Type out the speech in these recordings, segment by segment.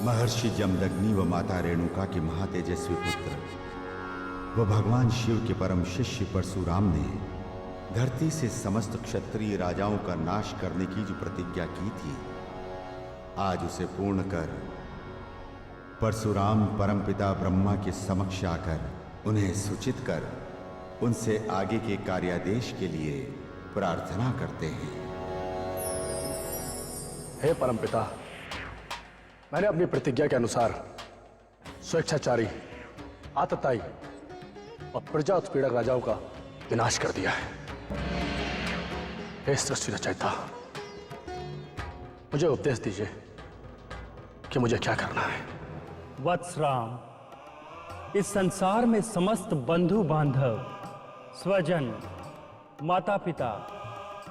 महर्षि जमदग्नि व माता रेणुका के महातेजस्वी पुत्र व भगवान शिव के परम शिष्य परशुराम ने धरती से समस्त क्षत्रिय राजाओं का नाश करने की जो प्रतिज्ञा की थी, आज उसे पूर्ण कर परशुराम परमपिता ब्रह्मा के समक्ष आकर उन्हें सूचित कर उनसे आगे के कार्यादेश के लिए प्रार्थना करते हैं। हे परमपिता, मैंने अपनी प्रतिज्ञा के अनुसार स्वेच्छाचारी, आतताई और प्रजा उत्पीड़क राजाओं का विनाश कर दिया है। हे सृष्टि रचयिता, मुझे उपदेश दीजिए कि मुझे क्या करना है। वत्सराम, इस संसार में समस्त बंधु बांधव, स्वजन, माता पिता,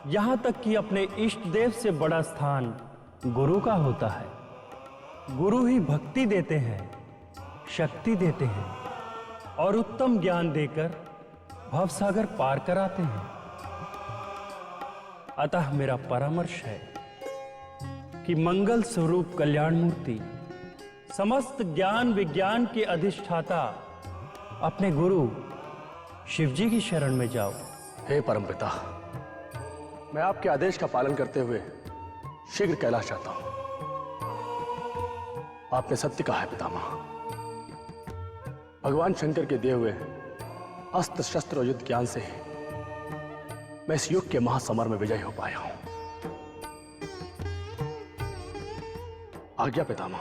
यहां तक कि अपने इष्ट देव से बड़ा स्थान गुरु का होता है। गुरु ही भक्ति देते हैं, शक्ति देते हैं और उत्तम ज्ञान देकर भवसागर पार कराते हैं। अतः मेरा परामर्श है कि मंगल स्वरूप कल्याण मूर्ति, समस्त ज्ञान विज्ञान के अधिष्ठाता अपने गुरु शिवजी की शरण में जाओ। हे परमपिता, मैं आपके आदेश का पालन करते हुए शीघ्र कैलाश जाता हूं। आपने सत्य कहा है पितामह। भगवान शंकर के दिए हुए अस्त्र शस्त्र और युद्ध ज्ञान से मैं इस युग के महासमर में विजयी हो पाया हूं। आज्ञा पितामह।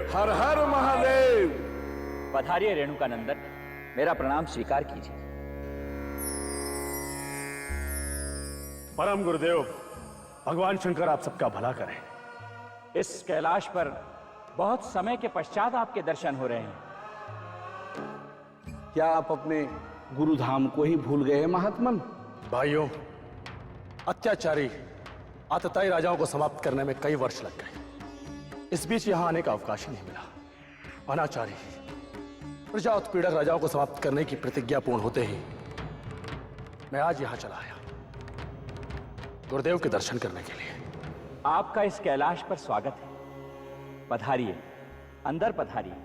हर हर महादेव। पधारिए रेणुका नंदन, मेरा प्रणाम स्वीकार कीजिए। परम गुरुदेव, भगवान शंकर आप सबका भला करें। इस कैलाश पर बहुत समय के पश्चात आपके दर्शन हो रहे हैं। क्या आप अपने गुरुधाम को ही भूल गए हैं महात्मन? भाइयों, अत्याचारी, आतताई राजाओं को समाप्त करने में कई वर्ष लग गए। इस बीच यहां आने का अवकाश ही नहीं मिला। अनाचारी, प्रजा उत्पीड़क राजाओं को समाप्त करने की प्रतिज्ञा पूर्ण होते ही मैं आज यहां चला आया, गुरुदेव के दर्शन करने के लिए। आपका इस कैलाश पर स्वागत है। पधारिए, अंदर पधारिए।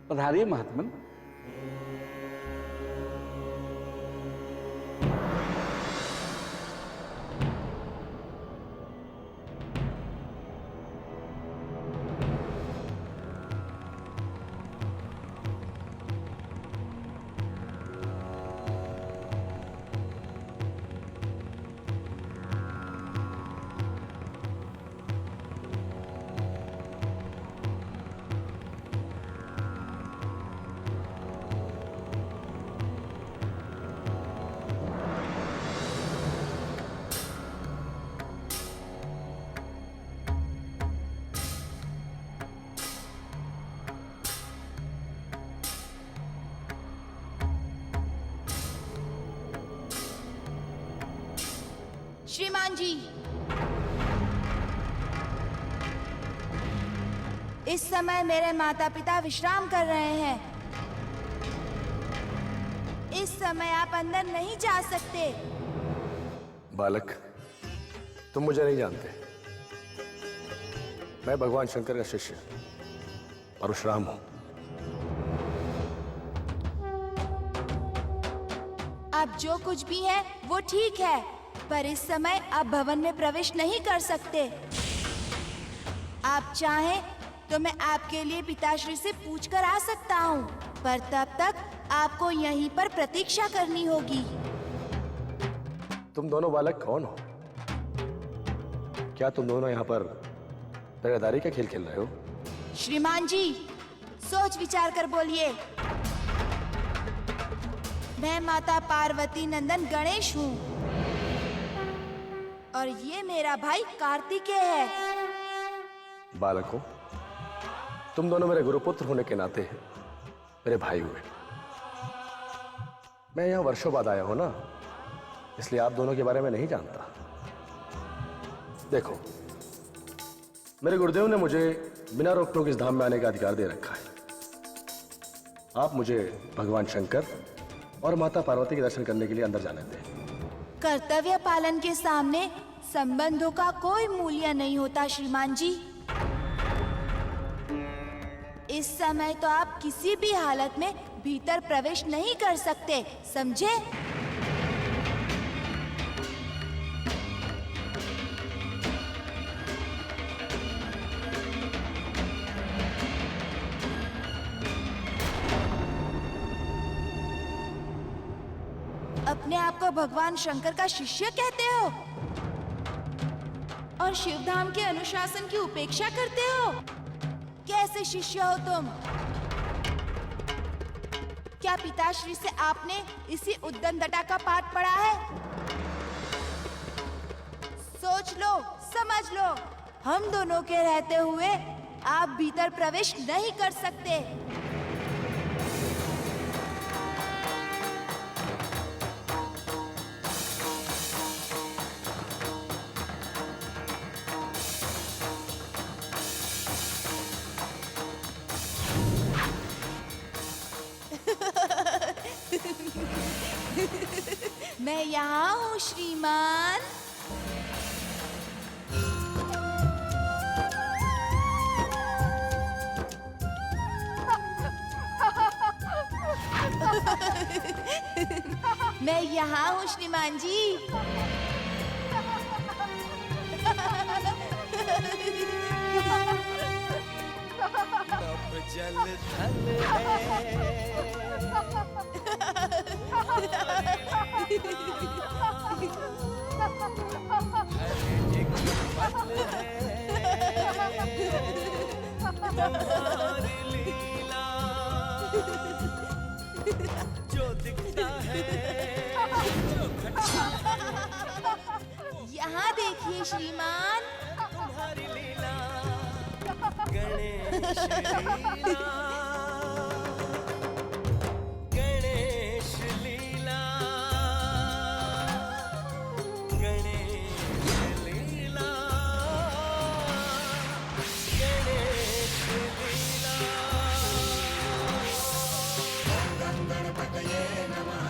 पधारिए महात्मन। श्रीमान जी, इस समय मेरे माता पिता विश्राम कर रहे हैं। इस समय आप अंदर नहीं जा सकते। बालक, तुम मुझे नहीं जानते। मैं भगवान शंकर का शिष्य परशुराम हूं। आप जो कुछ भी है वो ठीक है, पर इस समय आप भवन में प्रवेश नहीं कर सकते। आप चाहें तो मैं आपके लिए पिताश्री से पूछकर आ सकता हूँ, पर तब तक आपको यहीं पर प्रतीक्षा करनी होगी। तुम दोनों बालक कौन हो? क्या तुम दोनों यहाँ पर पहरेदारी का खेल खेल रहे हो? श्रीमान जी, सोच विचार कर बोलिए। मैं माता पार्वती नंदन गणेश हूँ और ये मेरा भाई कार्तिकेय है। बालकों, तुम दोनों मेरे गुरुपुत्र होने के नाते मेरे भाई हुए। मैं यहाँ वर्षों बाद आया हूं ना, इसलिए आप दोनों के बारे में नहीं जानता। देखो, मेरे गुरुदेव ने मुझे बिना रोक टोक इस धाम में आने का अधिकार दे रखा है। आप मुझे भगवान शंकर और माता पार्वती के दर्शन करने के लिए अंदर जाने दें। कर्तव्य पालन के सामने संबंधों का कोई मूल्य नहीं होता श्रीमान जी। इस समय तो आप किसी भी हालत में भीतर प्रवेश नहीं कर सकते, समझे? अपने आप को भगवान शंकर का शिष्य कहते हो और शिवधाम के अनुशासन की उपेक्षा करते हो? कैसे शिष्य हो तुम? क्या पिताश्री से आपने इसी उद्दंडता का पाठ पढ़ा है? सोच लो, समझ लो, हम दोनों के रहते हुए आप भीतर प्रवेश नहीं कर सकते। मैं यहाँ हूँ श्रीमान। मैं यहाँ हूँ श्रीमान जी। जल थल है हर एक पल है तुम्हारी लीला जो दिखता है जो घटता यहाँ देखिए श्रीमान। तुम्हारी लीला गणेश लीला गणेश लीला गणेश लीला गणेश लीला। ओम गं गणपतये नमः।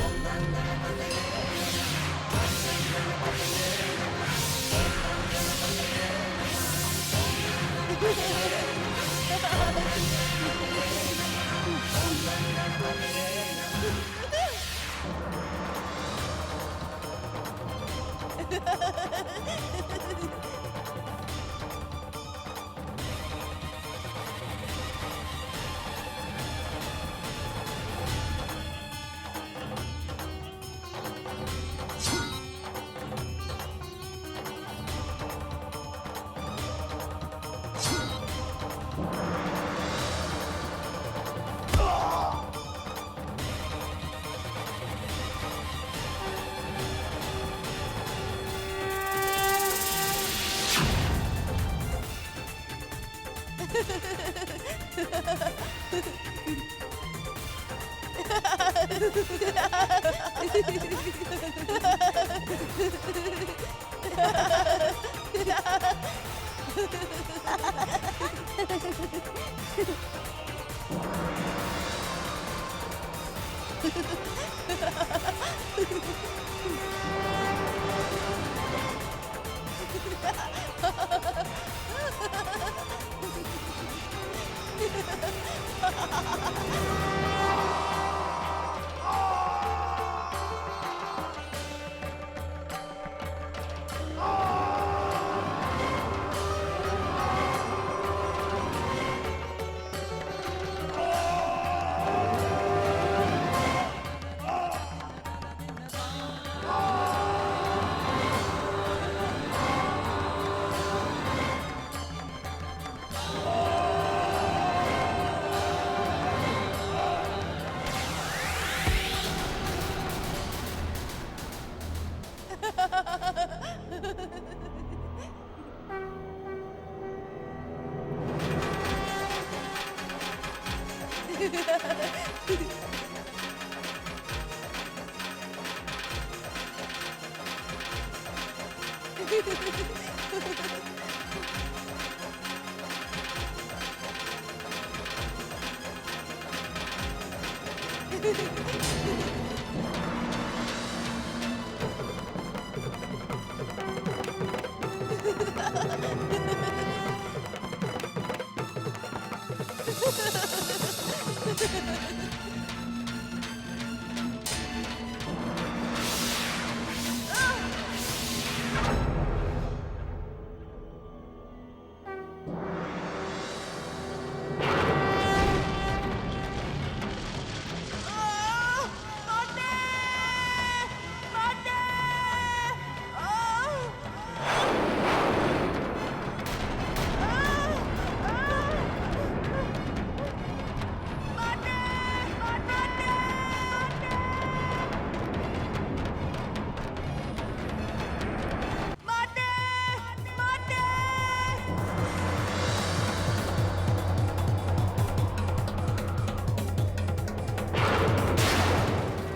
ओम गं गणपतये नमः। ओम गं गणपतये नमः। ओम गं गणपतये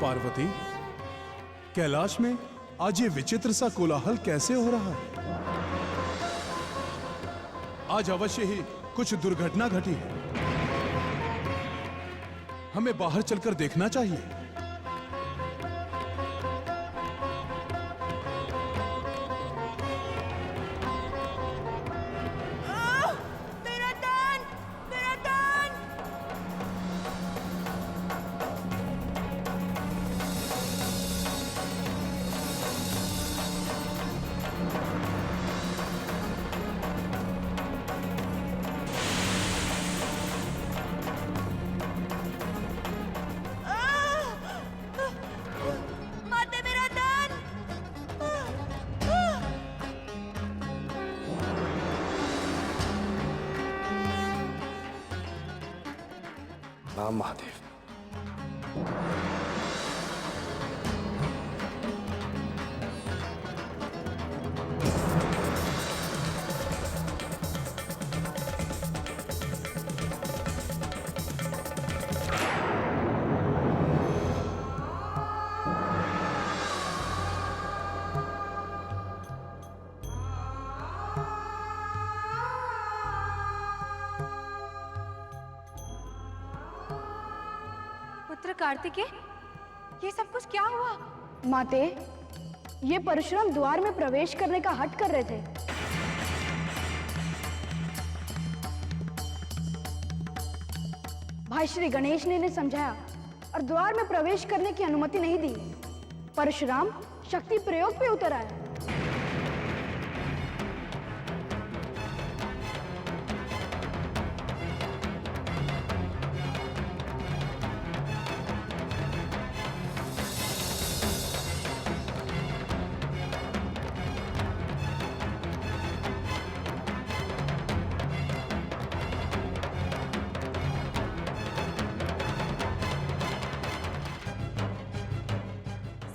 पार्वती, कैलाश में आज ये विचित्र सा कोलाहल कैसे हो रहा है? आज अवश्य ही कुछ दुर्घटना घटी है। हमें बाहर चलकर देखना चाहिए। मेरा दान! मेरा दान! माते मेरा दान! नाम महादेव। पुत्र कार्तिकेय, ये सब कुछ क्या हुआ? माते, ये परशुराम द्वार में प्रवेश करने का हठ कर रहे थे। भाई श्री गणेश ने इन्हें समझाया और द्वार में प्रवेश करने की अनुमति नहीं दी। परशुराम शक्ति प्रयोग पे उतर आए।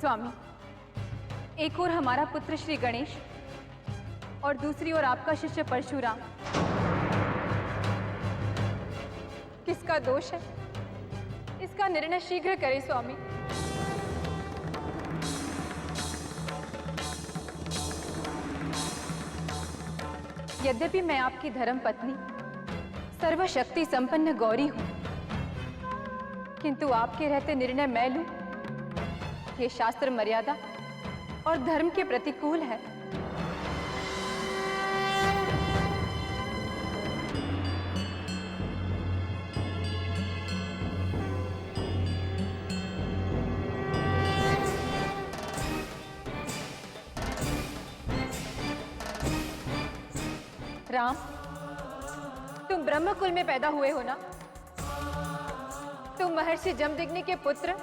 स्वामी, एक ओर हमारा पुत्र श्री गणेश और दूसरी ओर आपका शिष्य परशुराम। किसका दोष है? इसका निर्णय शीघ्र करें स्वामी। यद्यपि मैं आपकी धर्मपत्नी सर्वशक्ति संपन्न गौरी हूं, किंतु आपके रहते निर्णय मैं लूं, ये शास्त्र मर्यादा और धर्म के प्रतिकूल है। राम, तुम ब्रह्मकुल में पैदा हुए हो ना? तुम महर्षि जमदग्नि के पुत्र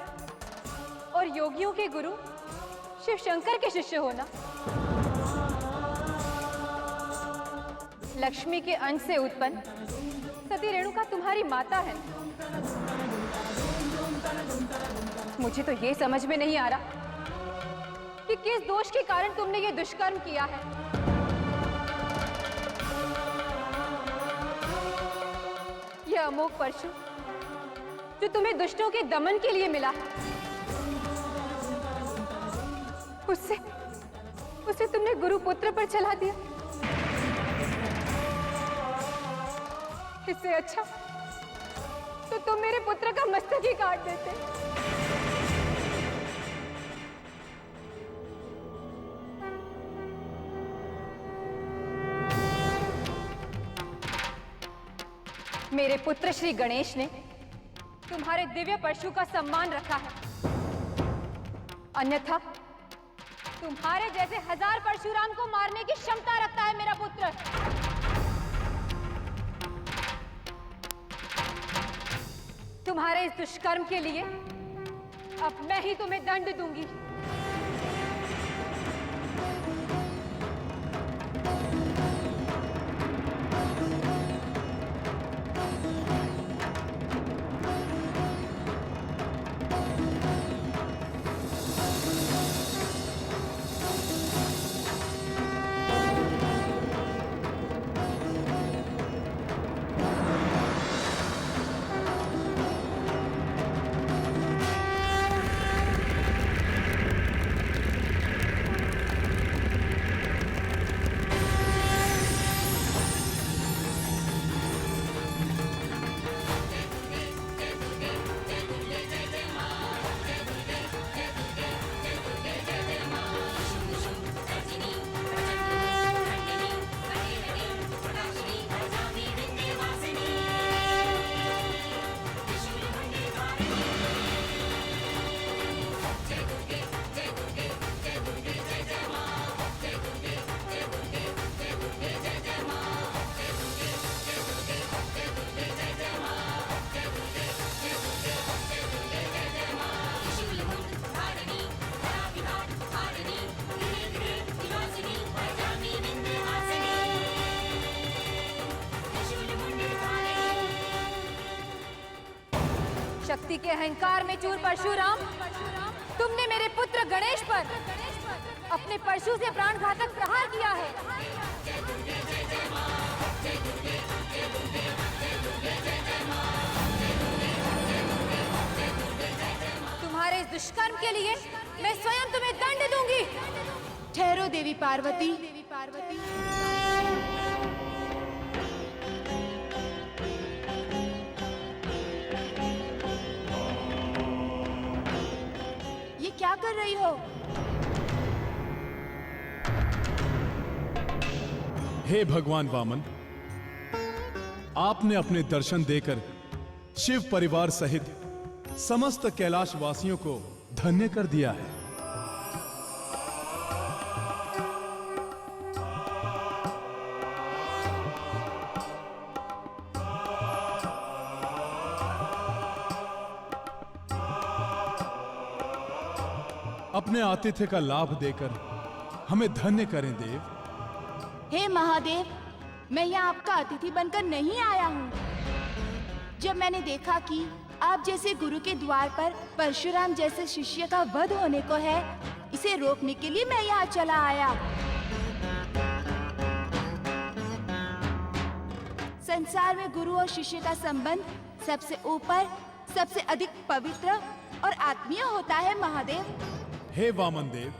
और योगियों के गुरु शिव शंकर के शिष्य हो ना? लक्ष्मी के अंश से उत्पन्न सती रेणुका तुम्हारी माता है। मुझे तो ये समझ में नहीं आ रहा कि किस दोष के कारण तुमने ये दुष्कर्म किया है। यह अमोघ परशु जो तुम्हें दुष्टों के दमन के लिए मिला है, उसे तुमने गुरुपुत्र पर चला दिया। इससे अच्छा तो तो मेरे पुत्र का मस्तक ही काट देते। मेरे पुत्र श्री गणेश ने तुम्हारे दिव्य परशु का सम्मान रखा है, अन्यथा तुम्हारे जैसे 1000 परशुराम को मारने की क्षमता रखता है मेरा पुत्र। तुम्हारे इस दुष्कर्म के लिए अब मैं ही तुम्हें दंड दूंगी। शक्ति के अहंकार में चूर परशुराम, तुमने मेरे पुत्र गणेश पर अपने परशु से प्राणघातक प्रहार किया है। तुम्हारे इस दुष्कर्म के लिए मैं स्वयं तुम्हें दंड दूंगी। ठहरो देवी पार्वती। ये क्या कर रही हो? हे भगवान वामन, आपने अपने दर्शन देकर शिव परिवार सहित समस्त कैलाश वासियों को धन्य कर दिया है। अपने आतिथ्य का लाभ देकर हमें धन्य करें देव। हे महादेव, मैं यहाँ आपका अतिथि बनकर नहीं आया हूँ। जब मैंने देखा कि आप जैसे गुरु के द्वार पर परशुराम जैसे शिष्य का वध होने को है, इसे रोकने के लिए मैं यहाँ चला आया। संसार में गुरु और शिष्य का संबंध सबसे ऊपर, सबसे अधिक पवित्र और आत्मीय होता है महादेव। हे वामन देव,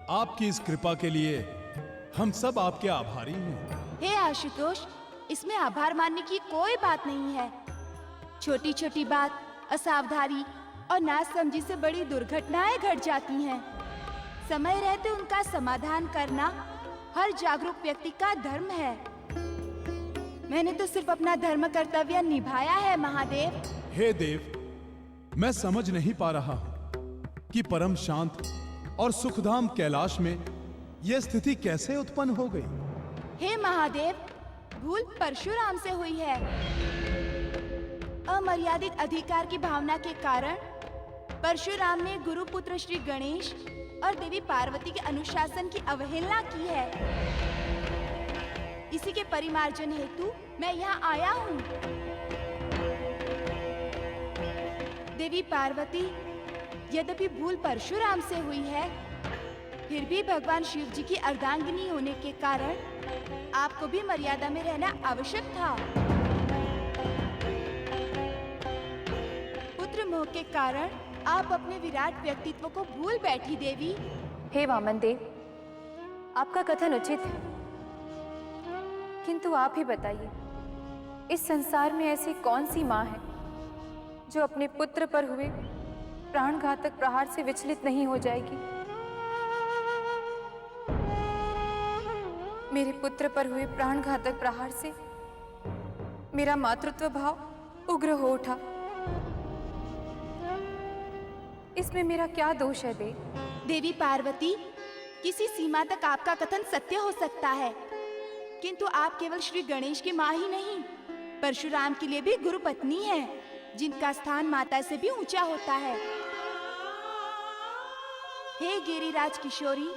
आपकी इस कृपा के लिए हम सब आपके आभारी हैं। हे आशुतोष, इसमें आभार मानने की कोई बात नहीं है। छोटी छोटी बात, असावधानी और नासमझी से बड़ी दुर्घटनाएं घट जाती हैं। समय रहते उनका समाधान करना हर जागरूक व्यक्ति का धर्म है। मैंने तो सिर्फ अपना धर्म कर्तव्य निभाया है महादेव। हे देव, मैं समझ नहीं पा रहा हूं कि परम शांत और सुखधाम कैलाश में यह स्थिति कैसे उत्पन्न हो गई। हे महादेव, भूल परशुराम से हुई है। अमर्यादित अधिकार की भावना के कारण परशुराम ने गुरु पुत्र श्री गणेश और देवी पार्वती के अनुशासन की अवहेलना की है। इसी के परिमार्जन हेतु मैं यहाँ आया हूँ। देवी पार्वती, यद्यपि भूल परशुराम से हुई है, फिर भी भगवान शिव जी की अर्धांगिनी होने के कारण आपको भी मर्यादा में रहना आवश्यक था। पुत्र मोह के कारण आप अपने विराट व्यक्तित्व को भूल बैठी देवी। हे वामन देव, आपका कथन उचित है, किंतु आप ही बताइए, इस संसार में ऐसी कौन सी माँ है जो अपने पुत्र पर हुए प्राणघातक प्रहार से विचलित नहीं हो जाएगी। मेरे पुत्र पर हुए प्राणघातक प्रहार से मेरा मातृत्व भाव उग्र हो उठा। इसमें मेरा क्या दोष है देवी पार्वती, किसी सीमा तक आपका कथन सत्य हो सकता है, किंतु आप केवल श्री गणेश की माँ ही नहीं, परशुराम के लिए भी गुरु पत्नी हैं, जिनका स्थान माता से भी ऊंचा होता है। हे गिरिराज किशोरी,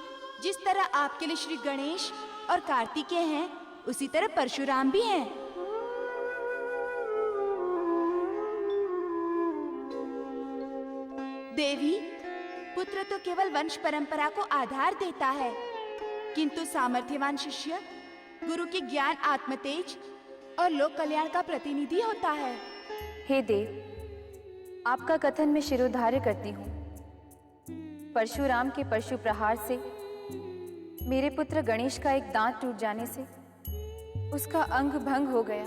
जिस तरह आपके लिए श्री गणेश और कार्तिकेय हैं, उसी तरह परशुराम भी हैं। देवी, पुत्र तो केवल वंश परंपरा को आधार देता है, किंतु सामर्थ्यवान शिष्य गुरु के ज्ञान, आत्मतेज और लोक कल्याण का प्रतिनिधि होता है। हे देव, आपका कथन मैं शिरोधार्य करती हूँ। परशुराम के परशु प्रहार से मेरे पुत्र गणेश का एक दांत टूट जाने से उसका अंग भंग हो गया।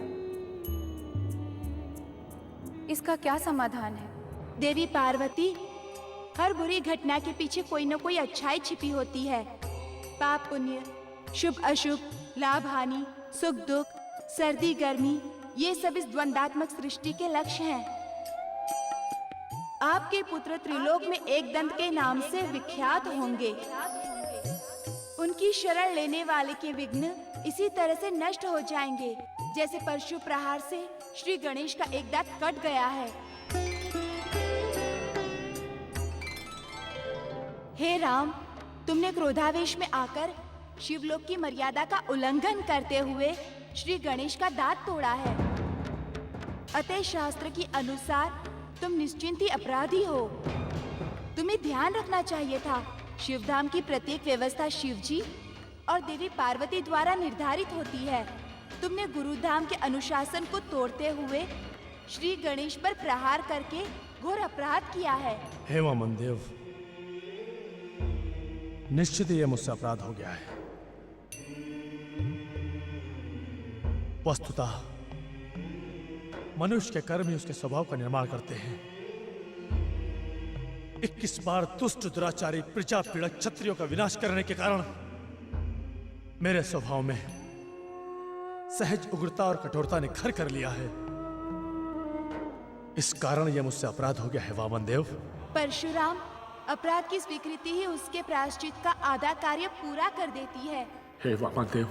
इसका क्या समाधान है? देवी पार्वती, हर बुरी घटना के पीछे कोई न कोई अच्छाई छिपी होती है। पाप पुण्य, शुभ अशुभ, लाभ हानि, सुख दुख, सर्दी गर्मी, ये सब इस द्वंदात्मक सृष्टि के लक्ष्य हैं। आपके पुत्र त्रिलोक में एक दंत के नाम से विख्यात होंगे। उनकी शरण लेने वाले के विघ्न इसी तरह से नष्ट हो जाएंगे, जैसे परशु प्रहार से श्री गणेश का एक दांत कट गया है। हे राम, तुमने क्रोधावेश में आकर शिवलोक की मर्यादा का उल्लंघन करते हुए श्री गणेश का दांत तोड़ा है। अतः शास्त्र के अनुसार तुम निश्चिंत ही अपराधी हो। तुम्हें ध्यान रखना चाहिए था, शिवधाम की प्रत्येक व्यवस्था शिवजी और देवी पार्वती द्वारा निर्धारित होती है। तुमने गुरुधाम के अनुशासन को तोड़ते हुए श्री गणेश पर प्रहार करके घोर अपराध किया है। हे वामनदेव, निश्चित ही यह मुझसे अपराध हो गया है। वस्तुतः मनुष्य के कर्म ही उसके स्वभाव का निर्माण करते हैं। 21 बार दुष्ट दुराचारी प्रजा पीड़क क्षत्रियों का विनाश करने के कारण मेरे स्वभाव में सहज उग्रता और कठोरता ने घर कर लिया है। इस कारण यह मुझसे अपराध हो गया है वामनदेव। परशुराम, अपराध की स्वीकृति ही उसके प्रायश्चित का आधा कार्य पूरा कर देती है। हे वामनदेव,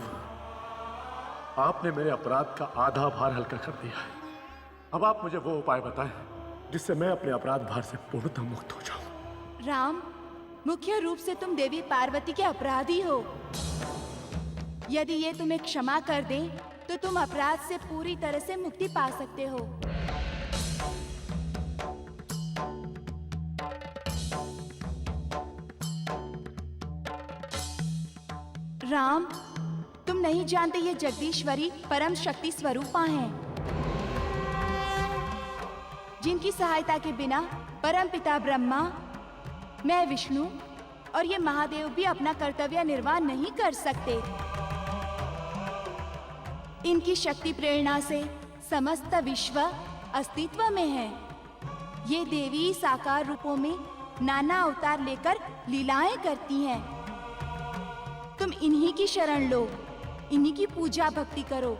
आपने मेरे अपराध का आधा भार हल्का कर दिया है। अब आप मुझे वो उपाय बताएं जिससे मैं अपने अपराध भार से पूर्णतः मुक्त हो जाऊं। राम, मुख्य रूप से तुम देवी पार्वती के अपराधी हो। यदि ये तुम्हें क्षमा कर दें, तो तुम अपराध से पूरी तरह से मुक्ति पा सकते हो। राम, तुम नहीं जानते ये जगदीश्वरी परम शक्ति स्वरूपा हैं, जिनकी सहायता के बिना परम पिता ब्रह्मा, मैं विष्णु और ये महादेव भी अपना कर्तव्य निर्वाह नहीं कर सकते। इनकी शक्ति प्रेरणा से समस्त विश्व अस्तित्व में है। ये देवी साकार रूपों में नाना अवतार लेकर लीलाएं करती हैं। तुम इन्हीं की शरण लो, इन्हीं की पूजा भक्ति करो,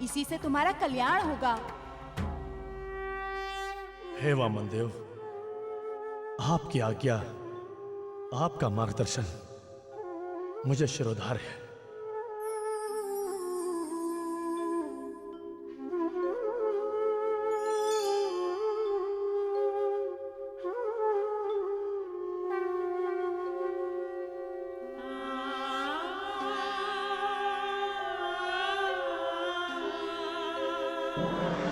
इसी से तुम्हारा कल्याण होगा। हे वामनदेव, आपकी आज्ञा, आपका मार्गदर्शन मुझे शिरोधार्य है। Thank you.